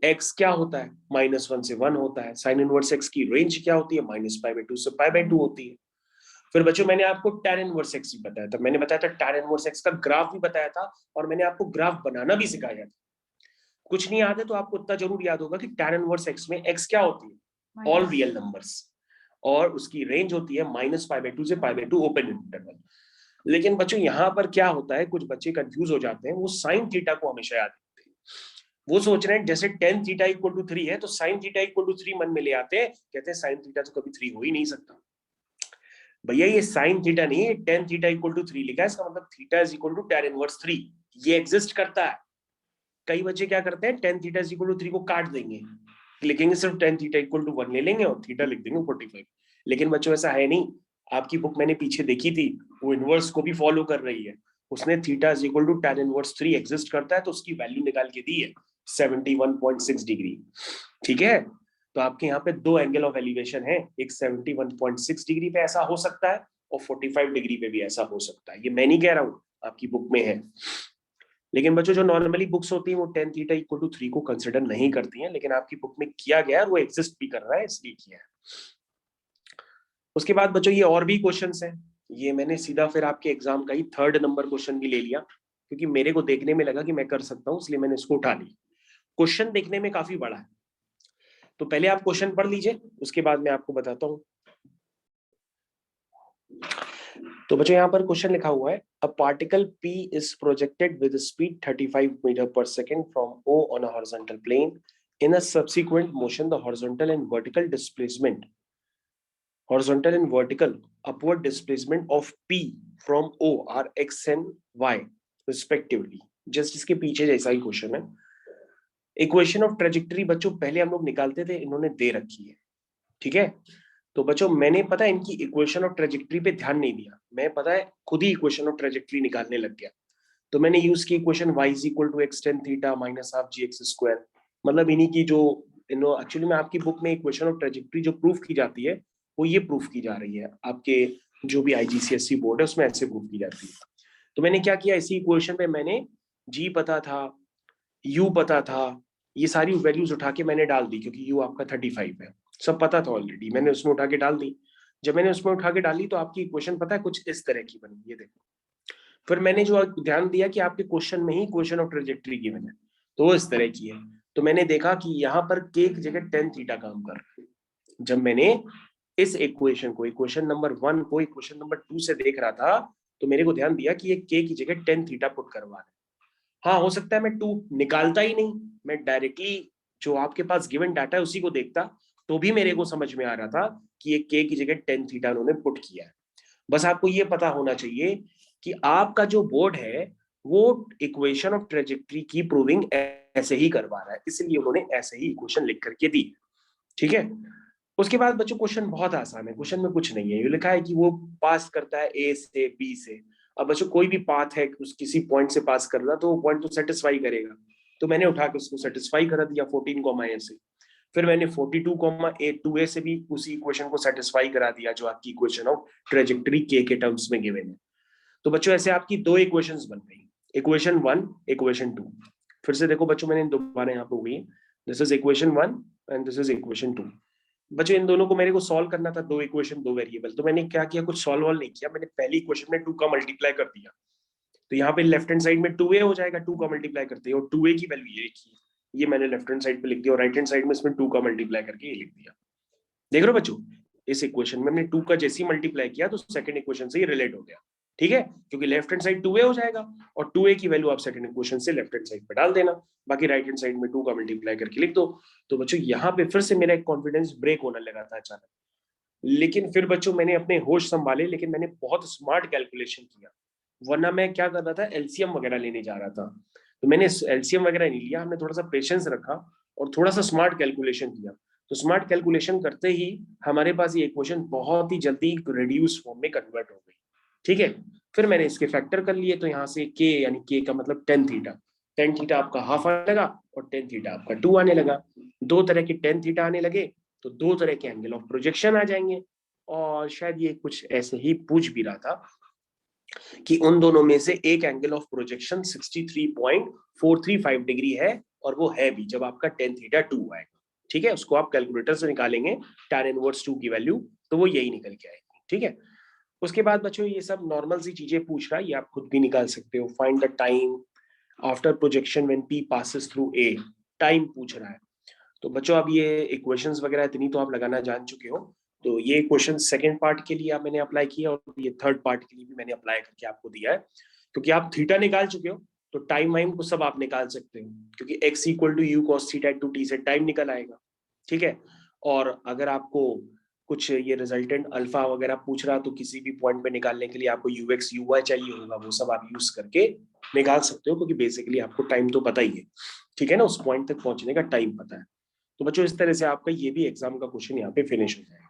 एक्स क्या होता है -1 से 1 होता है, साइन इनवर्स एक्स की रेंज क्या होती है -π/2 से π/2 होती है। फिर बच्चों मैंने आपको tan इनवर्स एक्स भी बताया था, मैंने बताया था tan इनवर्स एक्स का ग्राफ भी बताया था, और मैंने आपको ग्राफ बनाना भी सिखाया था। कुछ नहीं याद है तो आपको इतना जरूर याद होगा कि tan इनवर्स एक्स में एक्स क्या होती है, ऑल रियल नंबर्स, और उसकी रेंज होती है -π/2 से π/2 ओपन इंटरवल। लेकिन बच्चों यहाँ पर क्या होता है, कुछ बच्चे कंफ्यूज हो जाते हैं, वो साइन थीटा को हमेशा याद रखते हैं। वो सोच रहे हैं जैसे टेन थीटा इक्वल टू 3 है तो साइन थीटा इक्वल टू 3 मन में ले आते हैं, कहते हैं साइन थीटा तो कभी 3 हो ही नहीं सकता। भैया ये साइन थीटा नहीं है, टेन थीटा इक्वल टू 3 लिखा है, इसका मतलब theta is equal to tan inverse 3, ये एग्जिस्ट करता है। कई बच्चे क्या करते हैं, tan theta is equal to 3 को काट देंगे, लिखेंगे सिर्फ टेन थीटा इक्वल टू 1 ले लेंगे और थीटा लिख देंगे 45। लेकिन बच्चों ऐसा है नहीं, आपकी बुक मैंने पीछे देखी थी, वो इनवर्स को भी फॉलो कर रही है। उसने theta is equal to tan inverse 3 exist करता है, तो उसकी वैल्यू निकाल के दी है 71.6 डिग्री। ठीक है, तो आपके यहाँ पे दो एंगल ऑफ एलिवेशन है, एक 71.6 डिग्री पे ऐसा हो सकता है और 45 डिग्री पे भी ऐसा हो सकता है। ये मैं नहीं कह रहा हूँ, आपकी बुक में है। लेकिन बच्चों जो नॉर्मली बुक्स होती हैं वो टेन थीटा इक्वल टू 3 को कंसिडर नहीं करती हैं, लेकिन आपकी बुक में किया गया है, वो एग्जिस्ट भी कर रहा है, इसलिए किया है। उसके बाद बच्चों ये और भी क्वेश्चंस हैं, ये मैंने सीधा फिर आपके एग्जाम का ही 3rd नंबर क्वेश्चन भी ले लिया, क्योंकि मेरे को देखने में लगा कि मैं कर सकता हूँ, इसलिए मैंने इसको उठा लिया। क्वेश्चन देखने में काफी बड़ा है, तो पहले आप क्वेश्चन पढ़ लीजिए, उसके बाद मैं आपको बताता हूँ। तो बच्चों यहाँ पर क्वेश्चन लिखा हुआ है, a particle P is projected with speed 35 metre per second from O on a horizontal plane. In a subsequent motion, the horizontal and vertical displacement, horizontal and vertical upward displacement of P from O are x and y respectively. Just इसके पीछे जैसा ही question है। Equation of trajectory बच्चों पहले हम लोग निकालते थे, इन्होंने दे रखी है। ठीक है, तो बच्चों मैंने पता है इनकी इक्वेशन ऑफ ट्रेजेक्टरी पे ध्यान नहीं दिया, मैं पता है खुद ही इक्वेशन ऑफ ट्रेजेक्टरी निकालने लग गया। तो मैंने यूज की equation y is equal to x tan theta minus half g x square, मतलब इन्हीं की जो एक्चुअली में आपकी बुक में इक्वेशन ऑफ ट्रेजेक्टरी जो प्रूफ की जाती है वो ये प्रूफ की जा रही है, आपके जो भी IGCSE बोर्ड है उसमें ऐसे प्रूफ की जाती है। तो मैंने क्या किया, इसी इक्वेशन पे मैंने g पता था, u पता था, ये सारी वैल्यूज उठा के मैंने डाल दी, क्योंकि u आपका 35 है, सब पता था ऑलरेडी, मैंने उसमें उठा के डाल दी। जब मैंने उसमें उठा के डाली तो आपकी इक्वेशन पता है कुछ इस तरह की बनी, ये देखो। फिर मैंने जो ध्यान दिया कि आपके क्वेश्चन में ही इक्वेशन ऑफ ट्रेजेक्टरी गिवन है, तो वो इस तरह की है। तो मैंने देखा कि यहाँ पर k की जगह टेन थीटा काम कर रहा है। जब मैंने इस इक्वेशन को, इक्वेशन नंबर 1 को इक्वेशन नंबर 2 से देख रहा था, तो मेरे को ध्यान दिया कि ये k की जगह टेन थीटा पुट करवा रहा है। हाँ, हो सकता है मैं 2 निकालता ही नहीं, मैं डायरेक्टली जो आपके पास गिवन डाटा है उसी को देखता, तो भी मेरे को समझ में आ रहा था कि ये k की जगह टेन थीटा उन्होंने पुट किया है। बस आपको ये पता होना चाहिए कि आपका जो बोर्ड है वो इक्वेशन ऑफ ट्रेजेक्टरी की प्रूविंग ऐसे ही करवा रहा है, इसलिए उन्होंने ऐसे ही इक्वेशन लिख करके दी। ठीक है, उसके बाद बच्चों क्वेश्चन बहुत आसान है, क्वेश्चन में कुछ नहीं है, ये लिखा है कि वो पास करता है ए से बी से। अब बच्चों कोई भी पाथ है उस किसी पॉइंट से पास कर रहा, तो वो पॉइंट तो सेटिस्फाई करेगा, तो मैंने उठा के उसको सेटिस्फाई करा दिया 14 ए से। फिर मैंने 42 से भी उसी इक्वेशन को सेटिस्फाई करा दिया जो आपकी इक्वेशन ऑफ ट्रेजेक्टरी के टर्म्स में गिवन है। तो बच्चों ऐसे आपकी दो इक्वेशंस बन गई, इक्वेशन 1 इक्वेशन 2। फिर से देखो बच्चों मैंने दोबारा यहाँ पे हुई, this is equation 1 and this is equation 2। बच्चों इन दोनों को मेरे को सॉल्व करना था, दो इक्वेशन दो वेरिएबल, तो मैंने क्या किया, कुछ सॉल्व नहीं किया, मैंने पहली इक्वेशन में 2 का मल्टीप्लाई कर दिया, तो यहाँ पे लेफ्ट हैंड साइड में 2a हो जाएगा, 2 का मल्टीप्लाई करते हैं, और 2a की वैल्यू ये की, ये मैंने लेफ्ट हैंड साइड पे लिख दिया, और राइट हैंड साइड में इसमें 2 का मल्टीप्लाई करके ये लिख दिया। देख रहे हो बच्चों, इस इक्वेशन में हमने 2 का जैसे ही मल्टीप्लाई किया तो सेकंड इक्वेशन से ही रिलेट हो गया। ठीक है, क्योंकि लेफ्ट हैंड साइड 2a हो जाएगा, और 2a की वैल्यू आप सेकंड इक्वेशन से लेफ्ट हैंड साइड पे डाल देना, बाकी राइट हैंड साइड में 2 का मल्टीप्लाई करके लिख दो। तो बच्चों यहाँ पे फिर से मेरा एक कॉन्फिडेंस ब्रेक होने लगा था अचानक, लेकिन फिर बच्चों मैंने अपने होश संभाले, लेकिन मैंने बहुत स्मार्ट कैलकुलेशन किया, वरना मैं क्या कर रहा था, एलसीएम वगैरह लेने जा रहा था। तो मैंने एलसीएम वगैरह नहीं लिया, हमने थोड़ा सा पेशेंस रखा और थोड़ा सा स्मार्ट कैलकुलेशन किया। तो स्मार्ट कैलकुलेशन करते ही हमारे पास ये इक्वेशन बहुत ही जल्दी रिड्यूस फॉर्म में कन्वर्ट हो गई। ठीक है, फिर मैंने इसके फैक्टर कर लिए, तो यहाँ से के यानी के का मतलब टेन थीटा, टेन थीटा आपका हाफ आने लगा और टेन थीटा आपका 2 आने लगा। दो तरह के टेन थीटा आने लगे तो दो तरह के एंगल ऑफ प्रोजेक्शन आ जाएंगे। और शायद ये कुछ ऐसे ही पूछ भी रहा था कि उन दोनों में से एक एंगल ऑफ प्रोजेक्शन 63.435 डिग्री है, और वो है भी जब आपका टेन थीटा 2 आएगा। ठीक है, उसको आप कैलकुलेटर से निकालेंगे tan इनवर्स 2 की वैल्यू, तो वो यही निकल के आएगी। ठीक है, उसके बाद बच्चों ये सब नॉर्मल सी चीजें पूछ रहा है, ये आप खुद भी निकाल सकते हो। Find the time after projection when p passes through a, time पूछ रहा है। तो बच्चों अब ये इक्वेशंस वगैरह इतनी तो आप लगाना जान चुके हो। तो ये क्वेश्चन सेकंड पार्ट के लिए मैंने अप्लाई किया और ये थर्ड पार्ट के लिए भी मैंने अप्लाई करके आपको दिया है। क्योंकि आप थीटा निकाल चुके हो तो टाइम वाइम को सब आप निकाल सकते हो, क्योंकि x equal to u cos theta to t से टाइम निकल आएगा। ठीक है, और अगर आपको कुछ ये रिजल्टेंट अल्फा वगैरह पूछ रहा तो किसी भी पॉइंट पे निकालने के लिए आपको यूएक्स यूवाई चाहिए होगा, वो सब आप यूज करके निकाल सकते हो, क्योंकि बेसिकली आपको टाइम तो पता ही है। ठीक है ना, उस पॉइंट तक पहुंचने का टाइम पता है। तो बच्चों इस तरह से आपका ये भी एग्जाम का क्वेश्चन यहाँ पे फिनिश हो जाएगा।